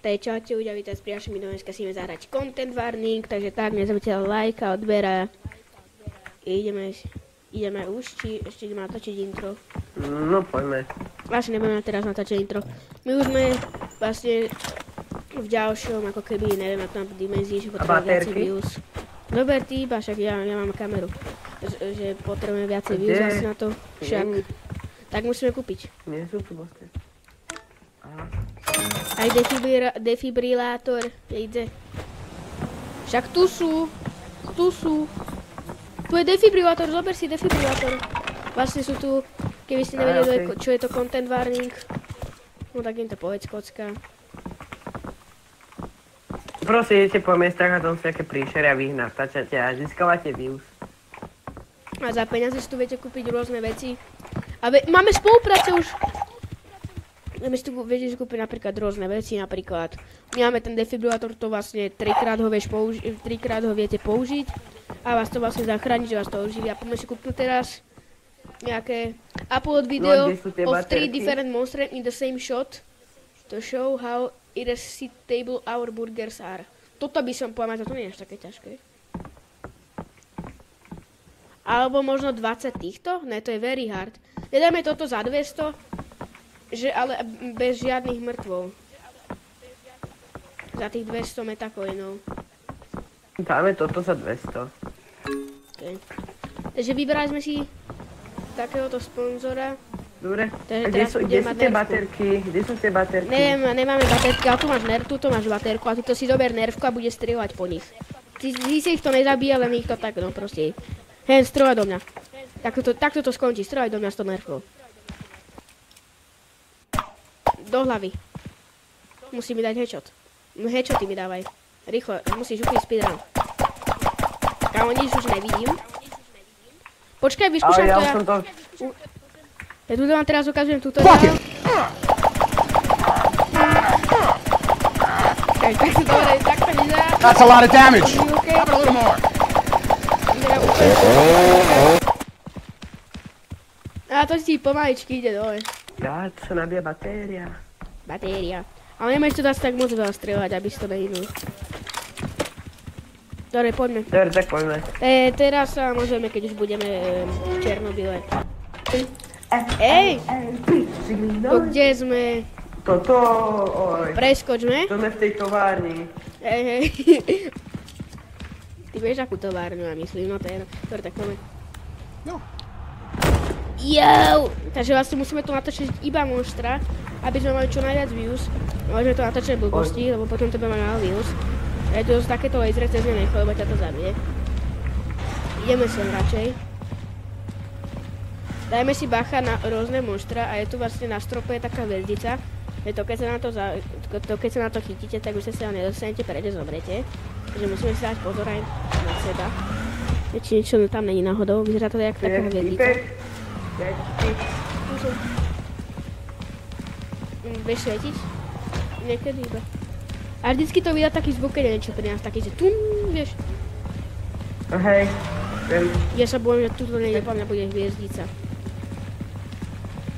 Tak čaute ľudia, vítajte s priašimi dneska si ideme zahrať content warning, takže tak, nezabudnite like a odber a ideme už, či ešte ideme natočiť intro. No poďme. Vlastne nebudeme teraz natáčať intro. My už sme vlastne v ďalšom, ako keby, neviem, ako tam dimenzii, že potrebujeme viacej views. Dober ty, však ja mám kameru, že potrebujeme viacej views asi na to, však tak musíme kúpiť. Nie sú tu vlastne. Aj defibrilátor ide. Však tu sú. Tu je defibrilátor, zober si defibrilátor. Vlastne sú tu, keby ste nevedeli, čo je to content warning. No tak im to povedz, kocka. Prosím, idete po miestach a tam sú nejaké príšery a vy ich natáčate a získavate views. A za peniaze si tu viete kúpiť rôzne veci. A máme spolupráce už. Viete kúpiť napríklad rôzne veci, napríklad my máme ten defibrilátor, to vlastne 3-krát ho viete použiť a vás to vlastne zachráni, že vás to oživí. A poďme si kúpnuť teraz nejaké upload video of 3 different monsters in the same shot to show how irresistible our burgers are. Toto by som povedal, to nie je až také ťažké. Alebo možno 20 týchto? Ne, to je very hard. Nedáme toto za 200. Ale bez žiadnych mŕtvol. Za tých 200 metacoinov. Dáme toto za 200. Okay. Takže vybrali sme si takéhoto sponzora. Dobre, a kde sú tie baterky? Nemáme baterky, ale tu máš tuto máš baterku a tuto si zober nervku a bude strieľať po nich. Ty si ich to nezabíja, len ich to tak, no proste. Hen, strieľaj do mňa. Takto to skončí, strieľaj do mňa s tou nervkou. Do hlavy. Musí mi dať headshot. Headshoty mi dávaj. Rýchlo, musíš upiť speedrun. Kámo, nič už nevidím. Počkaj, vyskúšam to ja. Ja tu vám teraz ukazujem tutoriál. Tak to dobre, tak to vyzerá. That's a lot of damage. Have a little more. A to si pomaličky ide dole. Ja, to sa nabíja batéria. Ale nemáš to dať tak moc veľa strieľať, aby si to nehinul. Dobre, poďme. Dobre, tak poďme. Teraz sa môžeme, keď už budeme v Černobyle. Ej! To kde sme? Toto, oj. Preskočme. To sme v tej továrni. Hej. Ty vieš, akú továrňu ja myslím, no to je jedno. Dobre, tak poďme. No. Jau! Takže vlastne musíme tu natočiť iba monstra, aby sme mali čo najviac views. Môžeme to natočiť blbosti, lebo potom to bude mať málo views. A je to takéto lasery cez mňa nechoj, lebo ťa to zabije. Ideme sem radšej. Dajme si bacha na rôzne monstra a je tu vlastne na strope je taká hviezdica. Keď sa na to chytíte, tak už sa nedostanete, preč zomrete. Takže musíme si dať pozor aj na seba. Či niečo tam není náhodou, vyzerá to jak taká hviezdica. Vieš svietiť? Niekedy iba. A vždycky to vydá taký zvuk, keď je niečo pri nás taký, že tum, vieš. Hej. Ja sa bojím, že tuto niekde po mňa bude hviezdica.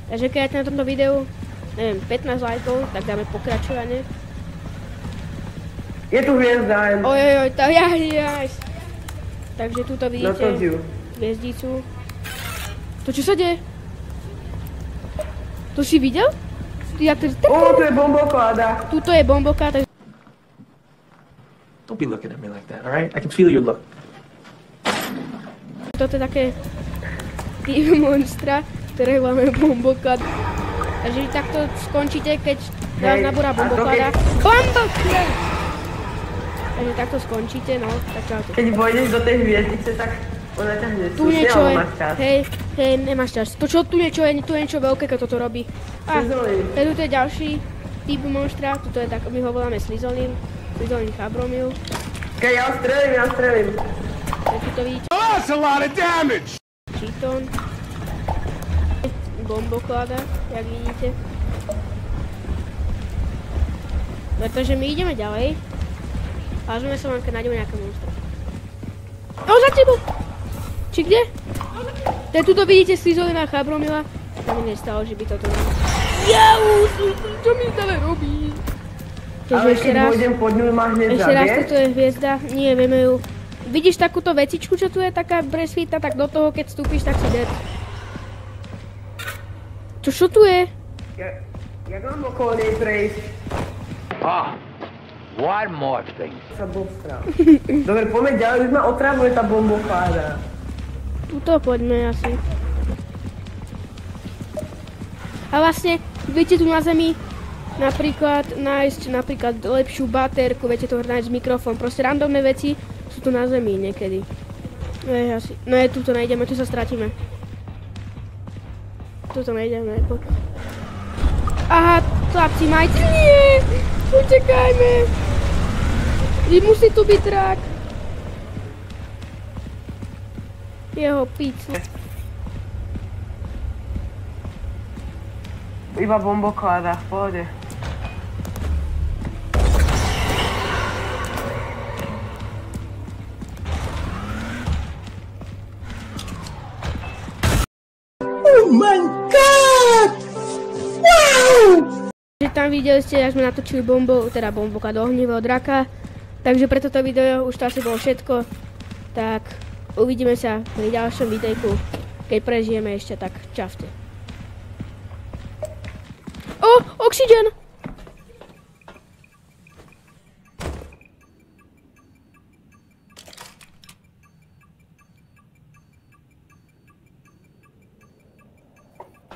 Takže keď na tomto videu, neviem, 15 lajkov, tak dáme pokračovanie. Je tu hviezda. Ojojoj, tak jaj. Takže tuto vidíte hviezdicu. To čo sa deje? To si videl? To je bomboklada. Tuto je bomboklada. Don't be looking at me like that, alright? I can feel your look. Toto je také typ monstra, ktoré máme bomboklad. Takže takto skončíte, keď vás nabúra bomboklada. Bomboklad! Takže takto skončíte, no, tak čaute. Keď vojdeš do tej hviezdice, tak ona ťa hneď tu niečo je, hej, nemáš čas. To čo, tu niečo je, tu je niečo veľké, keď toto robí. A, tu je ďalší typ monstra, tuto je tak, my ho voláme Slizolin Chabromil. Keď ja strelím. Tak tu to vidíte. That's a lot of damage. Cheaton. Bomboklada, jak vidíte. Pretože my ideme ďalej. A sme sa vám, keď nájdeme nejaké monstra. Za tebou! Či kde? Tuto vidíte Slizolina Chabromila. Tam mi nestalo, že by toto... Jau, čo mi dále robí? Takže Ale keď pôjdem pod ňu, máš hneď ešte raz, zabiť? toto je hviezda, nie, vieme ju. Vidíš takúto vecičku, čo tu je taká presvítna, tak do toho, keď vstúpiš, tak si dead. Čo tu je? Jak mám okolo nej prejsť? One more thing. Sa bostral. Dobre, poďme ďalej, už ma otravuje tá bombofáda. Tuto poďme asi. A vlastne, viete tu na zemi napríklad nájsť napríklad lepšiu baterku, viete tu nájsť mikrofón, proste randomné veci sú tu na zemi niekedy. No je, tuto nejdeme, tu sa stratíme. Tuto nejdeme. Aha, chlapci, majte, nie! Utekajme! Musí tu byť drak. Jeho pizzu. Iba bomboklada, v pohode. Oh my god! Wow! Že tam videli ste, jak sme natočili bomboklad ohnivého draka. Takže pre toto video už to asi bolo všetko. Tak uvidíme sa pri ďalšom videjku. Keď prežijeme ešte, tak čaute. Oxygen!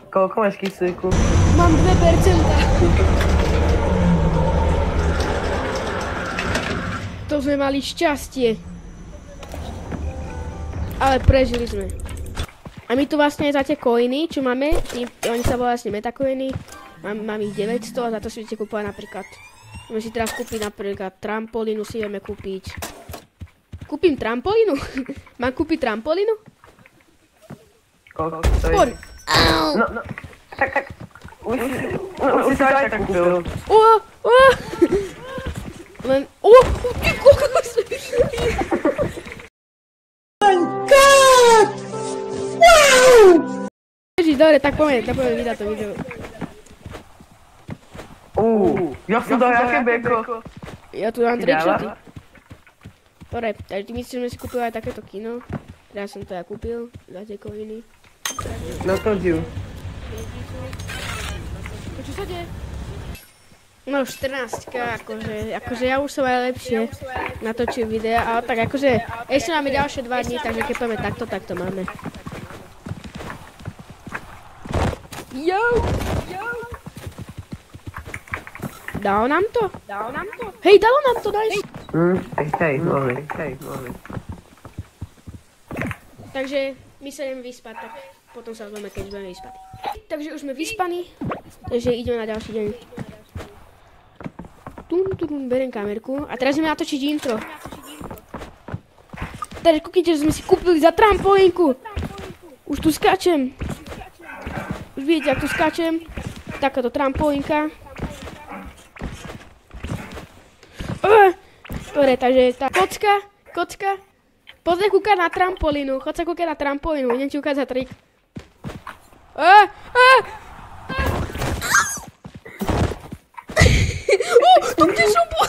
Koľko máš kyslíku? Mám 2%. To sme mali šťastie. Ale prežili sme. A my tu vlastne za tie coiny, čo máme, oni sa volajú vlastne metacoiny. Mám ich 900 a za to si viete kúpovať napríklad. Môžeme si teraz kúpiť napríklad trampolínu, si vieme kúpiť. Kúpim trampolínu? Mám kúpiť trampolínu? Koľko stojí? Poď. No, tak. Už si to aj tak kúpil. Len, ty kokos! Ježiš, dobre, tak poďme vydať to video. Ja som dal jaké beko. Ja tu dám tričoty. Dobre, takže my sme si kúpili aj takéto kino. Teraz som to ja kúpil, za tie coiny. No to diu. Čo sa deje? No 14-ka, akože ja už som aj lepšie natočil videa, ale tak akože ešte máme ďalšie 2 dní, takže keď povieme takto, tak to máme. Yo! Dalo nám to? Hej, dalo nám to, daj! Hej, mohli. Takže my sa ideme vyspať, tak potom sa ozveme, keď budeme vyspať. Takže už sme vyspaní, takže ideme na ďalší deň. Beriem kamerku a teraz ideme natočiť intro. Takže kúkite, že sme si kúpili za trampolínku. Už tu skáčem. Už vidíte, jak tu skáčem. Takáto trampolínka. Dobre, takže tá kocka. Poď sa kúkať na trampolínu. Chod sa kúkať na trampolínu, idem ti ukázať trik. To kde som bol?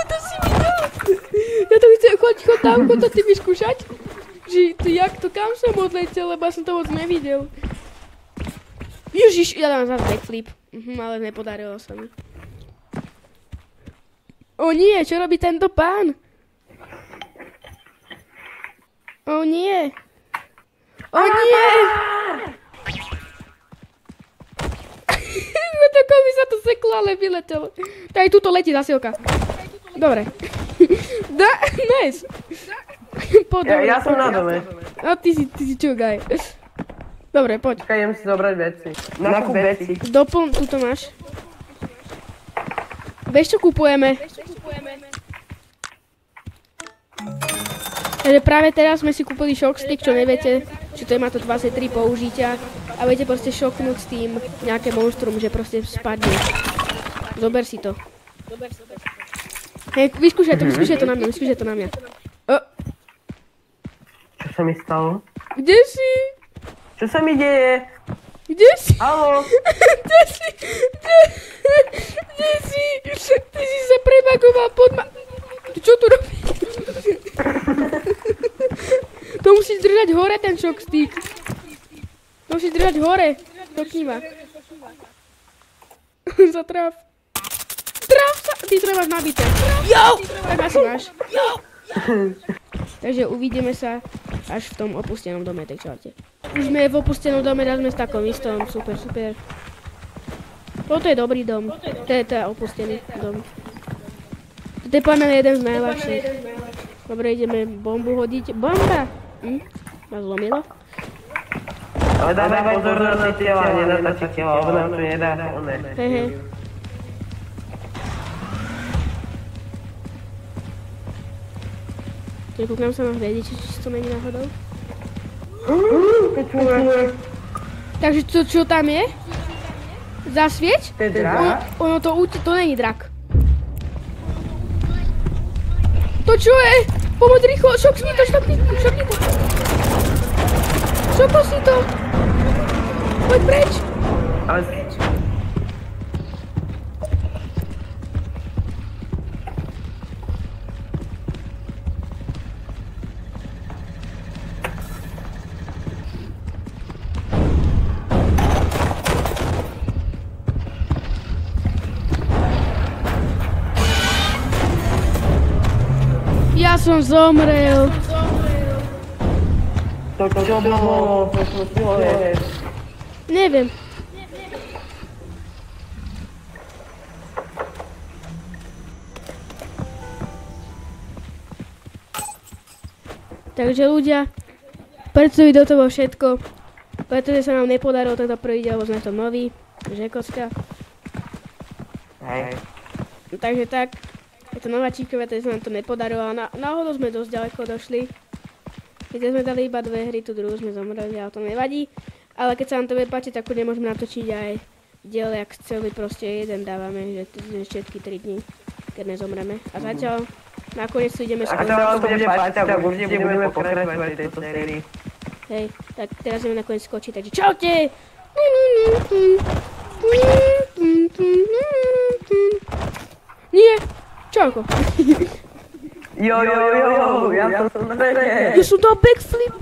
To si mi dal. Ja to chcem, choď tam, to ty mi skúšať. Že jak to, kam som odletel, lebo som to moc nevidel. Ježiš, ja dám zase backflip. Ale nepodarilo sa mi. O nie, čo robí tento pán? O nie. Tako mi sa to seklo, ale vyletelo. Tak tuto letí zasielka. Dobre. Nice. Ja som na dome. A ty si čugaj. Dobre, poď. Čakaj, idem si zobrať veci. Nakúp veci. Doplň, tuto máš. Vieš čo kupujeme? Takže práve teraz sme si kúpili shockstick, čo neviete, že to má to 23 použitia a viete proste šoknúť s tým nejaké monštrum, že proste spadne. Zober si to. Hej, vyskúšaj to na mňa, Čo sa mi stalo? Kde si? Čo sa mi deje? Kde si? Haló? Kde si? Kde si? Ty si sa prebagoval pod ma... Ty čo tu robíš? To musíš držať hore ten shockstick. To musíš držať hore. Dotkni ma. Zatraf. Traf sa. Ty to nemáš nabité. Jo! Tak asi máš. Takže uvidíme sa až v tom opustenom dome, tak čaute. Už sme v opustenom dome, raz sme v takom istom, super, super. Toto je dobrý dom, to je opustený dom. Toto je podľa mňa jeden z najľahších. Dobre, ideme bombu hodiť. Bomba! Ma zlomilo. Ale dávaj pozor na tela, nenatačí tela, lebo nám to nedá. Hej. Kúkam sa na hviezdiče, či to není náhodou. Takže čo tam je? Zasvieť? To je drak? Ono to není drak. To čo je? Pomoc rýchlo, šokni to. Šokol si to. Poď preč. Ja som zomrel. To čo bolo? Neviem. Takže ľudia, preto do toho všetko, pretože sa nám nepodarilo toto prvý diel, lebo sme to nový, že kocka. Hej. Takže tak, je to nová číkovia, takže sa nám to nepodarilo a náhodou sme dosť ďaleko došli. Keď sme dali iba 2 hry, tú druhú sme zomreli, ale to nevadí. Ale keď sa nám to bude páčiť, tak môžeme natočiť aj diel, jak celý proste jeden dávame, že všetky 3 dní, keď nezomreme. A zatiaľ, nakoniec to ideme skončiť. A to vám bude páčiť, tak určite budeme pokračovať v tejto sérii. Hej, tak teraz ideme nakoniec skočiť, takže čaute! Nie, čauko. Jo, ja som na Ja som dal backflip.